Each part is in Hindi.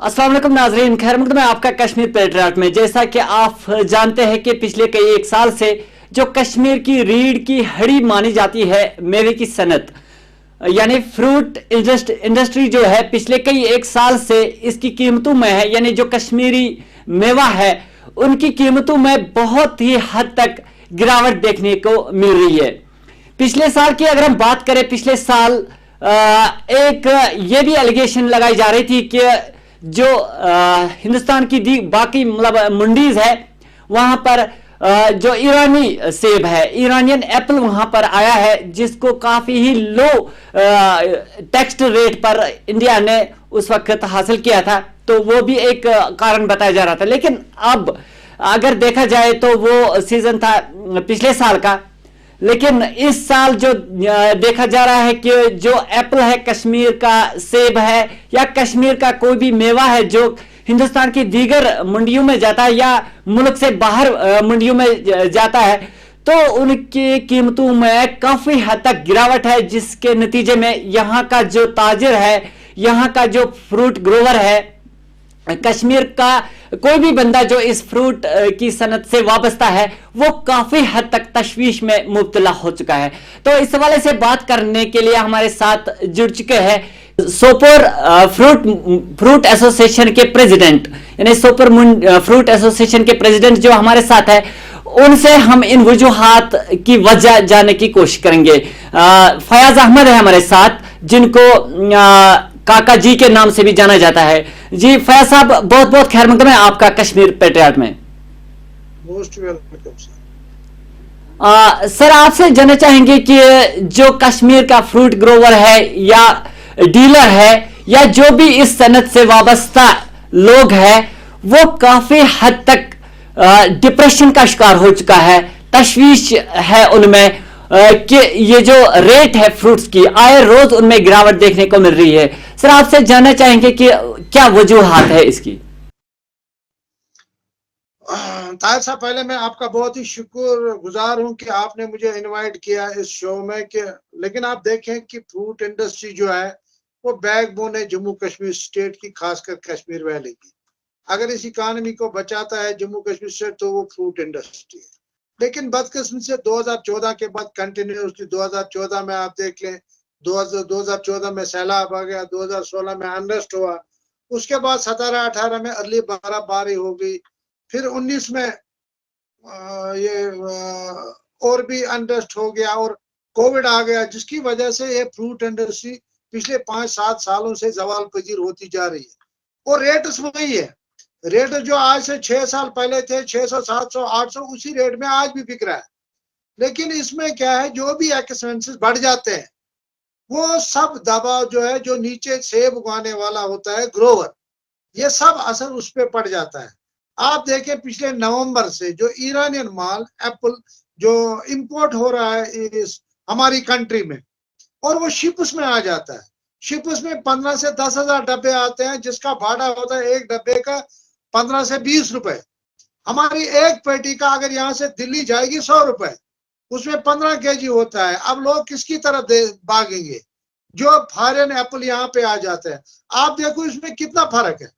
अस्सलाम वालेकुम नाजरीन, खैर मकदम है आपका कश्मीर पेट्रियाट में। जैसा कि आप जानते हैं कि पिछले कई एक साल से जो कश्मीर की रीढ़ की हड्डी मानी जाती है मेवे की सनत यानी फ्रूट इंडस्ट्री जो है पिछले कई एक साल से इसकी कीमतों में है, यानी जो कश्मीरी मेवा है उनकी कीमतों में बहुत ही हद तक गिरावट देखने को मिल रही है। पिछले साल की अगर हम बात करें, पिछले साल एक ये भी एलिगेशन लगाई जा रही थी कि जो हिंदुस्तान की बाकी मतलब मंडीज है वहां पर जो ईरानी सेब है, ईरानियन एप्पल वहां पर आया है जिसको काफी ही लो टैक्स रेट पर इंडिया ने उस वक्त हासिल किया था, तो वो भी एक कारण बताया जा रहा था। लेकिन अब अगर देखा जाए तो वो सीजन था पिछले साल का, लेकिन इस साल जो देखा जा रहा है कि जो एप्पल है, कश्मीर का सेब है या कश्मीर का कोई भी मेवा है जो हिंदुस्तान की दीगर मंडियों में जाता है या मुल्क से बाहर मंडियों में जाता है, तो उनकी कीमतों में काफी हद तक गिरावट है, जिसके नतीजे में यहाँ का जो ताजिर है, यहाँ का जो फ्रूट ग्रोवर है, कश्मीर का कोई भी बंदा जो इस फ्रूट की सनत से वाबस्ता है वो काफी हद तक तशवीश में मुब्तला हो चुका है। तो इस हवाले से बात करने के लिए हमारे साथ जुड़ चुके हैं सोपोर फ्रूट एसोसिएशन के प्रेसिडेंट, यानी सोपोर फ्रूट एसोसिएशन के प्रेसिडेंट जो हमारे साथ है, उनसे हम इन वजूहात की वजह जानने की कोशिश करेंगे। फयाज अहमद है हमारे साथ, जिनको काका जी के नाम से भी जाना जाता है। जी फयाज साहब, बहुत बहुत खैर मकदम है आपका कश्मीर पेट्रियाट में। मोस्ट वेलकम सर, आपसे जानना चाहेंगे कि जो कश्मीर का फ्रूट ग्रोवर है या डीलर है या जो भी इस सनत से वाबस्ता लोग हैं, वो काफी हद तक डिप्रेशन का शिकार हो चुका है, तशवीश है उनमें कि ये जो रेट है फ्रूट्स की, आए रोज उनमें गिरावट देखने को मिल रही है। सर, आपसे जानना चाहेंगे कि क्या वजूहात है इसकी। ताहिर साहब, पहले मैं आपका बहुत ही शुक्रगुजार हूं कि आपने मुझे इनवाइट किया इस शो में कि लेकिन आप देखें कि फ्रूट इंडस्ट्री जो है वो बैकबोन है जम्मू कश्मीर स्टेट की, खासकर कश्मीर वैली की। अगर इस इकानमी को बचाता है जम्मू कश्मीर स्टेट तो वो फ्रूट इंडस्ट्री है। लेकिन बदकिस्मती से 2014 के बाद कंटिन्यूसली 2014 में आप देख लें, 2014 में सैलाब आ गया, 2016 में अनरेस्ट हुआ, उसके बाद 17-18 में अर्ली बर्फबारी हो गई, फिर 19 में ये और भी अनरेस्ट हो गया और कोविड आ गया, जिसकी वजह से ये फ्रूट इंडस्ट्री पिछले 5-7 सालों से जवाल पजीर होती जा रही है। और रेट वही है, रेट जो आज से 6 साल पहले थे 600, 700, 800, उसी रेट में आज भी बिक रहा है। लेकिन इसमें क्या है, जो भी एक्सपेंसेस बढ़ जाते हैं वो सब दबाव जो है, जो नीचे सेब उगाने वाला होता है ग्रोवर, ये सब असर उस पर पड़ जाता है। आप देखें पिछले नवंबर से जो ईरानियन माल एप्पल जो इंपोर्ट हो रहा है इस हमारी कंट्री में, और वो शिप्स में आ जाता है, शिप्स में 15 से 10 हजार डब्बे आते हैं, जिसका भाड़ा होता है एक डब्बे का 15 से 20 रुपए। हमारी एक पेटी का अगर यहाँ से दिल्ली जाएगी 100 रुपए, उसमें 15 केजी होता है। अब लोग किसकी तरफ भागेंगे? जो फॉरेन एप्पल यहाँ पे आ जाते हैं। आप देखो इसमें कितना फर्क है।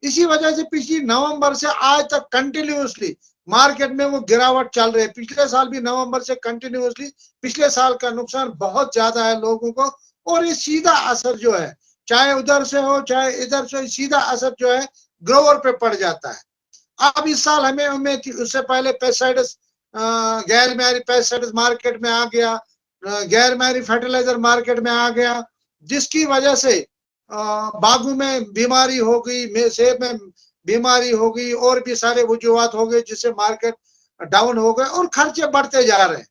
इसी वजह से पिछली नवंबर से आज तक कंटिन्यूसली मार्केट में वो गिरावट चल रही है। पिछले साल भी नवंबर से कंटिन्यूसली, पिछले साल का नुकसान बहुत ज्यादा है लोगों को, और ये सीधा असर जो है, चाहे उधर से हो चाहे इधर से, सीधा असर जो है ग्रोवर पे पड़ जाता है। अब इस साल हमें उम्मीद थी, उससे पहले पेस्टिसाइड्स, गैर मैरी पेस्टिसाइड्स मार्केट में आ गया, गैर मैरी फर्टिलाइजर मार्केट में आ गया, जिसकी वजह से बागों में बीमारी हो गई, सेब में बीमारी हो गई, और भी सारे वजूहात हो गए जिससे मार्केट डाउन हो गए और खर्चे बढ़ते जा रहे हैं।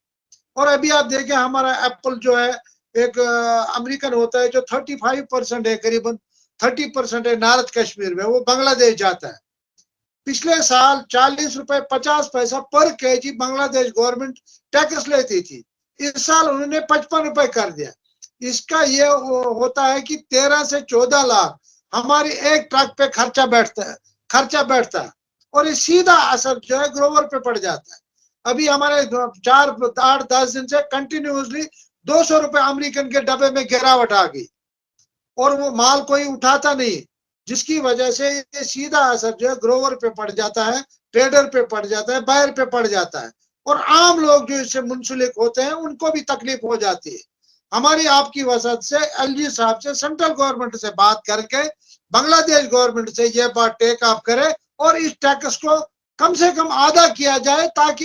और अभी आप देखें हमारा एप्पल जो है एक अमेरिकन होता है जो 35% है, करीबन 30% है नॉर्थ कश्मीर में, वो बांग्लादेश जाता है। पिछले साल 40 रुपए 50 पैसा पर केजी बांग्लादेश गवर्नमेंट टैक्स लेती थी, इस साल उन्होंने 55 रुपए कर दिया। इसका ये होता है कि 13 से 14 लाख हमारी एक ट्रक पे खर्चा बैठता है, और ये सीधा असर जो है ग्रोवर पे पड़ जाता है। अभी हमारे 4-8-10 दिन से कंटिन्यूसली 200 रुपए अमेरिकन के डब्बे में गिरावट आ गई, और वो माल कोई उठाता नहीं। जिसकी वजह से ये सीधा असर जो है ग्रोवर पे पड़ जाता है, ट्रेडर पे पड़ जाता है, बायर पे पड़ जाता है, और आम लोग जो इससे मुंसलिक होते हैं उनको भी तकलीफ हो जाती है। हमारी आपकी वजह से एलजी साहब से सेंट्रल गवर्नमेंट से बात करके बांग्लादेश गवर्नमेंट से ये बात टेक अप करे और इस टैक्स को कम से कम आधा किया जाए, ताकि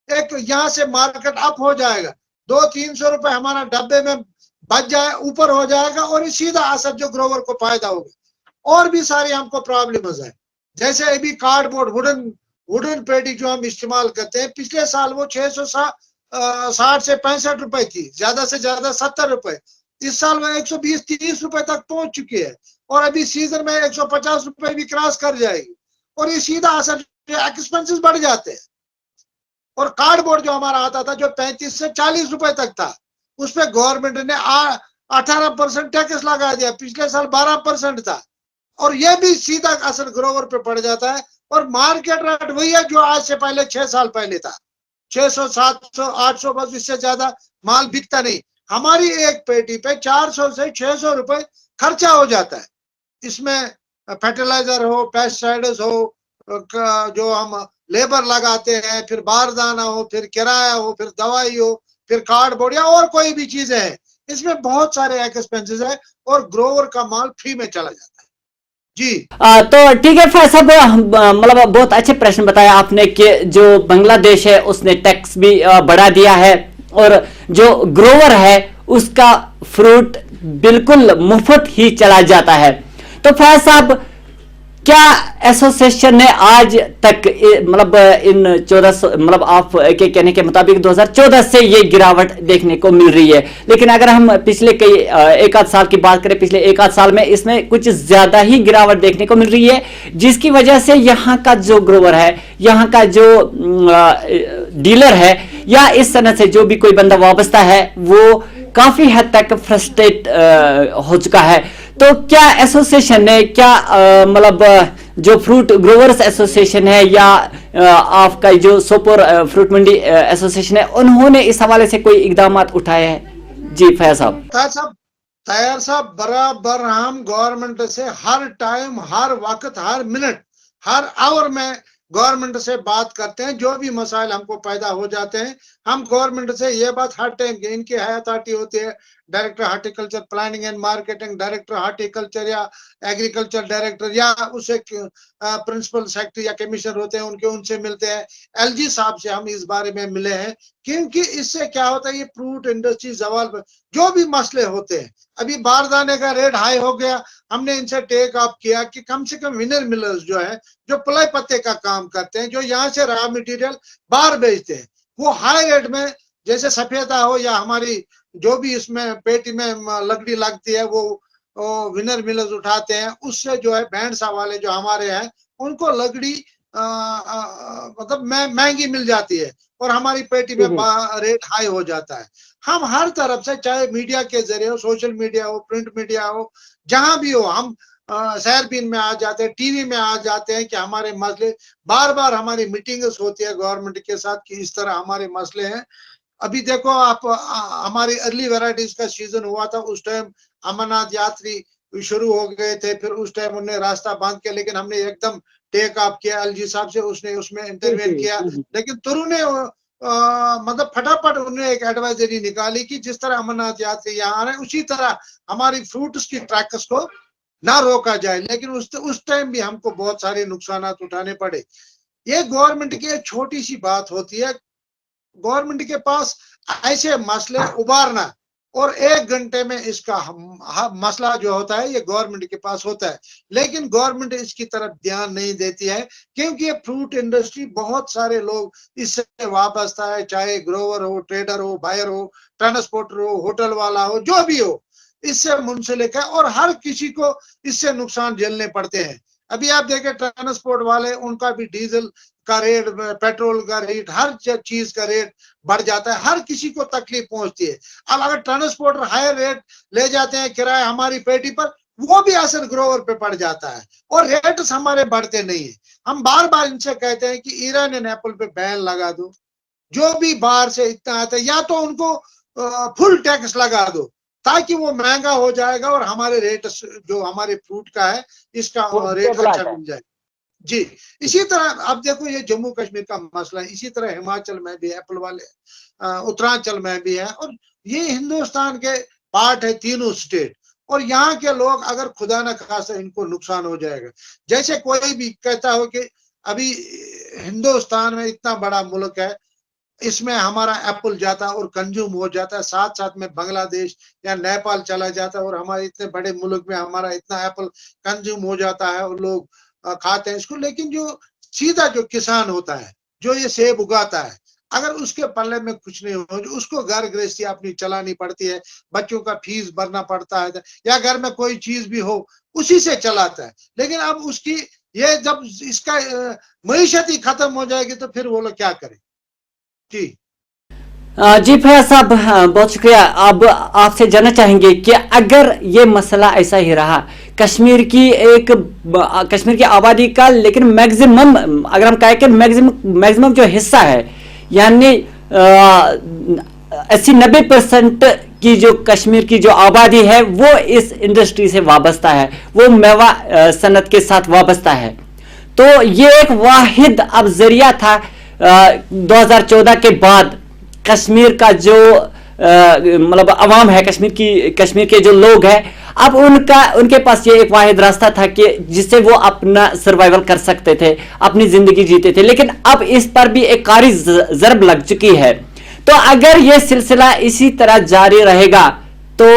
एक यहाँ से मार्केट अप हो जाएगा, 200-300 रुपए हमारा डब्बे में बच जाए, ऊपर हो जाएगा, और सीधा असर जो ग्रोवर को फायदा होगा। और भी सारी हमको प्रॉब्लम्स है, जैसे अभी कार्डबोर्ड वुडन पेटी जो हम इस्तेमाल करते हैं, पिछले साल वो 660 से 65 रुपए थी, ज्यादा से ज्यादा 70 रुपए। इस साल वो 120-130 रुपए तक पहुंच चुकी है, और अभी सीजन में 150 रुपए भी क्रॉस कर जाएगी, और ये सीधा असर एक्सपेंसेस बढ़ जाते हैं। और कार्डबोर्ड जो हमारा आता था जो 35 से 40 रुपए तक था, उस पर गवर्नमेंट ने 18% टैक्स लगा दिया, पिछले साल 12% था, और यह भी सीधा असर ग्रोवर पे पड़ जाता है। और मार्केट रेट वही है जो आज से पहले 6 साल पहले था, 600, 700, 800, बस इससे ज्यादा माल बिकता नहीं। हमारी एक पेटी पे 400 से 600 रुपए खर्चा हो जाता है। इसमें फर्टिलाइजर हो, पेस्टिसाइड्स हो, जो हम लेबर लगाते हैं, फिर बारदाना हो, फिर किराया हो, फिर दवाई हो, फिर कार्डबोर्ड या और कोई भी चीजें हैं, इसमें बहुत सारे एक्सपेंसेस है, और ग्रोवर का माल फ्री में चला जाता है। जी तो ठीक है फैज साहब, मतलब बहुत अच्छे प्रश्न बताया आपने कि जो बांग्लादेश है उसने टैक्स भी बढ़ा दिया है, और जो ग्रोवर है उसका फ्रूट बिल्कुल मुफ्त ही चला जाता है। तो फैज साहब, क्या एसोसिएशन ने आज तक मतलब इन 1400 मतलब आप के कहने के मुताबिक 2014 से ये गिरावट देखने को मिल रही है, लेकिन अगर हम पिछले कई एक आध साल की बात करें, पिछले एक आध साल में इसमें कुछ ज्यादा ही गिरावट देखने को मिल रही है, जिसकी वजह से यहाँ का जो ग्रोवर है, यहाँ का जो डीलर है, या इस तरह से जो भी कोई बंदा वाबस्ता है, वो काफी हद तक फ्रस्ट्रेट हो चुका है। तो क्या एसोसिएशन ने क्या मतलब जो फ्रूट ग्रोवर्स एसोसिएशन है, या आपका जो सोपोर फ्रूट मंडी एसोसिएशन है, उन्होंने इस हवाले से कोई इकदाम उठाए हैं? जी फैज साहब। तैयार साहब, बराबर हम गवर्नमेंट से हर टाइम, हर वक्त, हर मिनट, हर आवर में गवर्नमेंट से बात करते हैं। जो भी मसाइल हमको पैदा हो जाते हैं, हम गवर्नमेंट से ये बात हर टाइम, इनकी अथॉरिटी होती है, director horticulture planning and marketing, director horticulture या एग्रीकल्चर डायरेक्टर, या उसे प्रिंसिपल सेक्रेटरी या कमिश्नर होते हैं, उनसे मिलते हैं। एलजी साहब से हम इस बारे में मिले हैं, क्योंकि इससे क्या होता है, ये फ्रूट इंडस्ट्री जवाल पर जो भी मसले होते हैं, अभी बारदाने का रेट हाई हो गया, हमने इनसे टेक अप किया कि कम से कम विनर मिलर्स जो है, जो प्लाई पत्ते का काम करते हैं, जो यहाँ से रॉ मटेरियल बाहर बेचते हैं, वो हाई रेट में, जैसे सफेदा हो या हमारी जो भी इसमें पेटी में लकड़ी लगती है, वो विनर मिलर्स उठाते हैं, उससे जो है भैंसा वाले जो हमारे हैं, उनको लकड़ी मतलब महंगी मिल जाती है, और हमारी पेटी में रेट हाई हो जाता है। हम हर तरफ से, चाहे मीडिया के जरिए हो, सोशल मीडिया हो, प्रिंट मीडिया हो, जहां भी हो, हम सहरबीन में आ जाते हैं, टीवी में आ जाते हैं कि हमारे मसले, बार बार हमारी मीटिंग्स होती है गवर्नमेंट के साथ कि इस तरह हमारे मसले हैं। अभी देखो आप, हमारी अर्ली वैरायटीज का सीजन हुआ था, उस टाइम अमरनाथ यात्री शुरू हो गए थे, फिर उस टाइम उन्होंने रास्ता बंद किया, लेकिन हमने एकदम टेक अप किया एलजी साहब से, उसने उसमें इंटरवेन किया, लेकिन तुरु ने मतलब फटाफट उन्होंने एक एडवाइजरी निकाली कि जिस तरह अमरनाथ यात्री यहाँ आ रहे हैं, उसी तरह हमारी फ्रूट्स की ट्रैक्स को ना रोका जाए। लेकिन उस टाइम भी हमको बहुत सारे नुकसान उठाने पड़े। ये गवर्नमेंट की एक छोटी सी बात होती है, गवर्नमेंट के पास ऐसे मसले उबारना और 1 घंटे में इसका मसला जो होता है, ये गवर्नमेंट के पास होता है, लेकिन गवर्नमेंट इसकी तरफ ध्यान नहीं देती है, क्योंकि ये फ्रूट इंडस्ट्री बहुत सारे लोग इससे वाबस्ता है, चाहे ग्रोवर हो, ट्रेडर हो, बायर हो, ट्रांसपोर्टर हो, होटल वाला हो, जो भी हो, इससे मुंसलिक है, और हर किसी को इससे नुकसान झेलने पड़ते हैं। अभी आप देखें ट्रांसपोर्ट वाले, उनका भी डीजल का रेट, पेट्रोल का रेट, हर चीज का रेट बढ़ जाता है, हर किसी को तकलीफ पहुंचती है। अब अगर ट्रांसपोर्टर हाई रेट ले जाते हैं किराया हमारी पेटी पर, वो भी असर ग्रोवर पे पड़ जाता है, और रेट्स हमारे बढ़ते नहीं है। हम बार बार इनसे कहते हैं कि ईरान एंड एप्पल पे बैन लगा दो, जो भी बाहर से इतना आता है, या तो उनको फुल टैक्स लगा दो, ताकि वो महंगा हो जाएगा और हमारे रेट जो हमारे फ्रूट का है इसका वो रेट स्टेबल आ अच्छा जाए। मिल जाए। जी, इसी तरह अब देखो ये जम्मू कश्मीर का मसला है, इसी तरह हिमाचल में भी एप्पल वाले, उत्तरांचल में भी है, और ये हिंदुस्तान के पार्ट है तीनों स्टेट। और यहाँ के लोग अगर खुदा न खास्ता इनको नुकसान हो जाएगा, जैसे कोई भी कहता हो कि अभी हिंदुस्तान में इतना बड़ा मुल्क है, इसमें हमारा एप्पल जाता है और कंज्यूम हो जाता है, साथ साथ में बांग्लादेश या नेपाल चला जाता है और हमारे इतने बड़े मुल्क में हमारा इतना एप्पल कंज्यूम हो जाता है और लोग खाते हैं इसको। लेकिन जो सीधा जो किसान होता है, जो ये सेब उगाता है, अगर उसके पल्ले में कुछ नहीं हो, उसको घर गृहस्थी अपनी चलानी पड़ती है, बच्चों का फीस भरना पड़ता है, या घर में कोई चीज भी हो उसी से चलाता है। लेकिन अब उसकी ये जब इसका मईशत ही खत्म हो जाएगी तो फिर वो लोग क्या करें। जी जी फैयाज साहब, बहुत शुक्रिया। अब आपसे जानना चाहेंगे कि अगर ये मसला ऐसा ही रहा, कश्मीर की कश्मीर की आबादी का, लेकिन मैक्सिमम, अगर हम कहें कि मैक्सिमम जो हिस्सा है, यानी 80-90% की जो कश्मीर की जो आबादी है वो इस इंडस्ट्री से वाबस्ता है, वो मेवा सनत के साथ वाबस्ता है। तो ये एक वाहिद अब जरिया था 2014 के बाद कश्मीर का जो मतलब अवाम है, कश्मीर के जो लोग हैं, अब उनके पास ये एक वाहिद रास्ता था कि जिससे वो अपना सर्वाइवल कर सकते थे, अपनी जिंदगी जीते थे। लेकिन अब इस पर भी एक कारी जरब लग चुकी है। तो अगर ये सिलसिला इसी तरह जारी रहेगा तो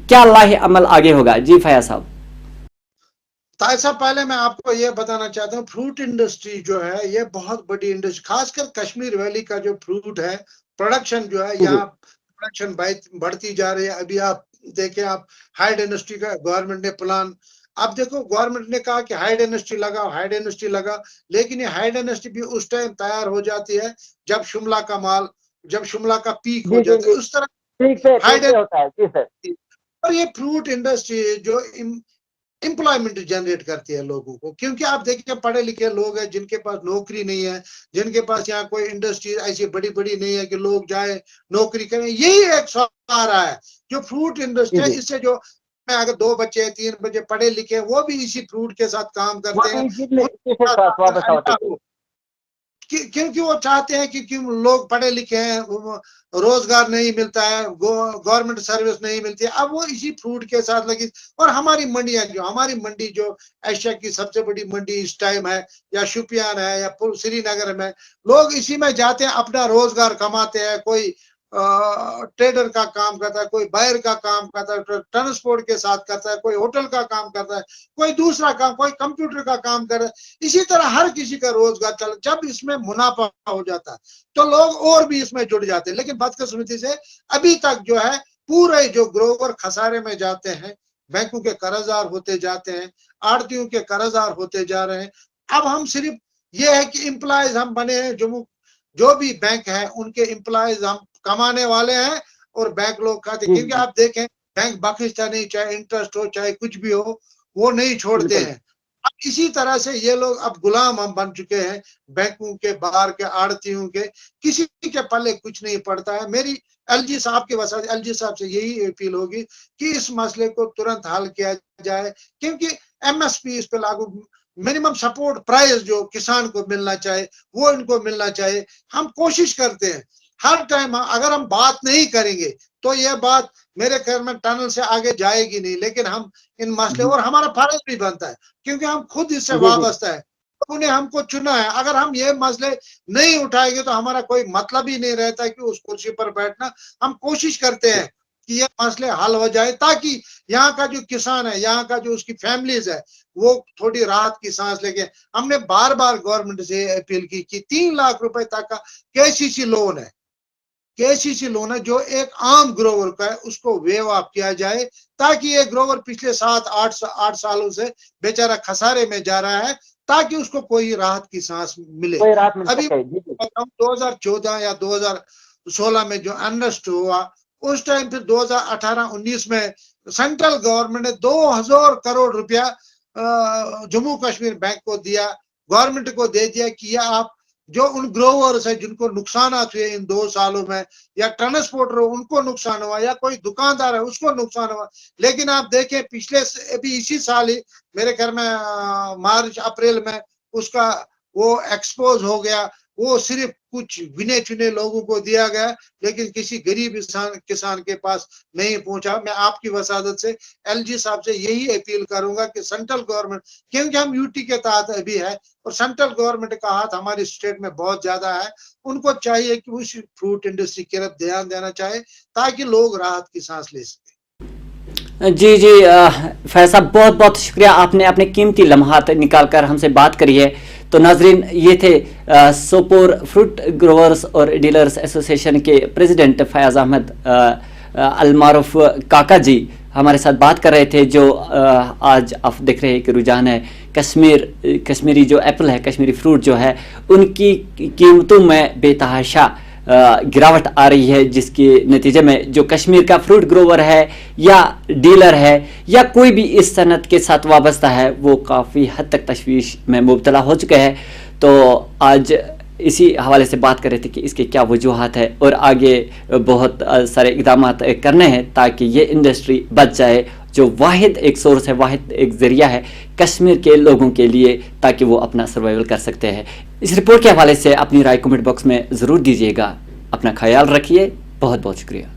क्या लाहे अमल आगे होगा? जी फैयाज साहब। ताहिर साहब, पहले मैं आपको ये बताना चाहता हूँ, फ्रूट इंडस्ट्री जो है ये बहुत बड़ी इंडस्ट्री, खासकर कश्मीर वैली का जो फ्रूट है, प्रोडक्शन जो है, यहाँ प्रोडक्शन बढ़ती जा रही है। अभी आप देखें, आप हाइड इंडस्ट्री का गवर्नमेंट ने प्लान, अब देखो गवर्नमेंट ने कहा कि हाइड इंडस्ट्री लगाओ, हाइड इंडस्ट्री लगा, लेकिन ये हाइड इंडस्ट्री भी उस टाइम तैयार हो जाती है जब शिमला का पीक हो जी जी जाता जी, है, उस तरह ठीक हाइड। पे होता है। जी सर। और ये फ्रूट इंडस्ट्री जो एम्प्लॉयमेंट जनरेट करती है लोगों को, क्योंकि आप देखिए पढ़े लिखे लोग हैं जिनके पास नौकरी नहीं है, जिनके पास यहाँ कोई इंडस्ट्री ऐसी बड़ी बड़ी नहीं है कि लोग जाए नौकरी करें, यही एक सवाल आ रहा है जो फ्रूट इंडस्ट्री है। इससे जो मैं अगर 2 बच्चे 3 बच्चे पढ़े लिखे वो भी इसी फ्रूट के साथ काम वो करते हैं, इसी से उनके पास वाबस्ता होते अंडा थे। हो, क्योंकि वो चाहते हैं कि लोग पढ़े लिखे हैं, रोजगार नहीं मिलता है, गवर्नमेंट सर्विस नहीं मिलती है, अब वो इसी फ्रूट के साथ लगी। और हमारी मंडी जो एशिया की सबसे बड़ी मंडी इस टाइम है, या शुपियान है या श्रीनगर में, लोग इसी में जाते हैं, अपना रोजगार कमाते हैं। कोई ट्रेडर का काम करता है, कोई बायर का काम करता है, ट्रांसपोर्ट के साथ करता है, कोई होटल का काम करता है, कोई दूसरा काम, कोई कंप्यूटर का काम कर रहा है। इसी तरह हर किसी का रोजगार चल, जब इसमें मुनाफा हो जाता है तो लोग और भी इसमें जुड़ जाते हैं। लेकिन बदकिस्मती से अभी तक जो है पूरे जो ग्रोवर खसारे में जाते हैं, बैंकों के कर्जदार होते जाते हैं, आड़तियों के कर्जदार होते जा रहे हैं। अब हम सिर्फ ये है कि एम्प्लॉयज हम बने हैं, जो भी बैंक है उनके एम्प्लॉयज हम कमाने वाले हैं और बैंक लोग खाते, क्योंकि आप देखें बैंक बख्शता नहीं, चाहे इंटरेस्ट हो चाहे कुछ भी हो, वो नहीं छोड़ते हैं। अब इसी तरह से ये लोग अब गुलाम हम बन चुके हैं, बैंकों के, बाहर के, आड़तियों के, किसी के पल्ले कुछ नहीं पड़ता है। मेरी एलजी साहब के वजह एलजी साहब से यही अपील होगी कि इस मसले को तुरंत हल किया जाए, क्योंकि एमएसपी इस पे लागू, मिनिमम सपोर्ट प्राइस जो किसान को मिलना चाहिए वो इनको मिलना चाहिए। हम कोशिश करते हैं हर टाइम, अगर हम बात नहीं करेंगे तो यह बात मेरे ख्याल में टनल से आगे जाएगी नहीं। लेकिन हम इन मसले, और हमारा फर्ज भी बनता है क्योंकि हम खुद इससे वाबस्ता है, उन्हें हमको चुना है। अगर हम ये मसले नहीं उठाएंगे तो हमारा कोई मतलब ही नहीं रहता कि उस कुर्सी पर बैठना। हम कोशिश करते हैं कि ये मसले हल हो जाए, ताकि यहाँ का जो किसान है, यहाँ का जो उसकी फैमिलीज है, वो थोड़ी राहत की सांस लेके। हमने बार बार गवर्नमेंट से अपील की कि 3 लाख रुपए तक का केसीसी लोन है, केसीसी लोन है जो एक आम ग्रोवर का है, उसको वेव ऑफ किया जाए, ताकि ये ग्रोवर पिछले 7-8 सालों से बेचारा खसारे में जा रहा है, ताकि उसको कोई राहत की सांस मिले। अभी 2014 या 2016 में जो अनरेस्ट हुआ, उस टाइम फिर 2018-19 में सेंट्रल गवर्नमेंट ने 2000 करोड़ रुपया जम्मू कश्मीर बैंक को दिया, गवर्नमेंट को दे दिया कि यह आप जो उन ग्रोवर्स है जिनको नुकसान हुए इन 2 सालों में, या ट्रांसपोर्टर उनको नुकसान हुआ, या कोई दुकानदार है उसको नुकसान हुआ। लेकिन आप देखें पिछले अभी इसी साल ही मेरे ख्याल में मार्च अप्रैल में उसका वो एक्सपोज हो गया। वो सिर्फ कुछ गिने चुने लोगों को दिया गया, लेकिन किसी गरीब किसान के पास नहीं पहुंचा। मैं आपकी वसादत से एलजी साहब से यही अपील करूंगा कि सेंट्रल गवर्नमेंट, क्योंकि हम यूटी के तहत अभी है और सेंट्रल गवर्नमेंट का हाथ हमारी स्टेट में बहुत ज्यादा है, उनको चाहिए कि उस फ्रूट इंडस्ट्री की तरफ ध्यान देना चाहिए ताकि लोग राहत की सांस ले सके। जी जी फैज साहब, बहुत बहुत शुक्रिया, आपने अपने कीमती लम्हात निकाल कर हमसे बात करी है। तो नाजरीन, ये थे सोपोर फ्रूट ग्रोवर्स और डीलर्स एसोसिएशन के प्रेसिडेंट फैज़ अहमद अलमारुफ काका जी हमारे साथ बात कर रहे थे। जो आज आप देख रहे हैं कि रुझान है कश्मीरी जो एप्पल है, कश्मीरी फ्रूट जो है, उनकी कीमतों में बेतहाशा गिरावट आ रही है, जिसके नतीजे में जो कश्मीर का फ्रूट ग्रोवर है या डीलर है या कोई भी इस सनत के साथ वाबस्ता है, वो काफ़ी हद तक तशवीश में मुब्तला हो चुके हैं। तो आज इसी हवाले से बात कर रहे थे कि इसके क्या वजूहात है और आगे बहुत सारे इक़दाम करने हैं ताकि ये इंडस्ट्री बच जाए, जो वाहिद एक सोर्स है, वाहिद एक ज़रिया है कश्मीर के लोगों के लिए, ताकि वो अपना सर्वाइवल कर सकते हैं। इस रिपोर्ट के हवाले से अपनी राय कमेंट बॉक्स में ज़रूर दीजिएगा। अपना ख्याल रखिए, बहुत बहुत शुक्रिया।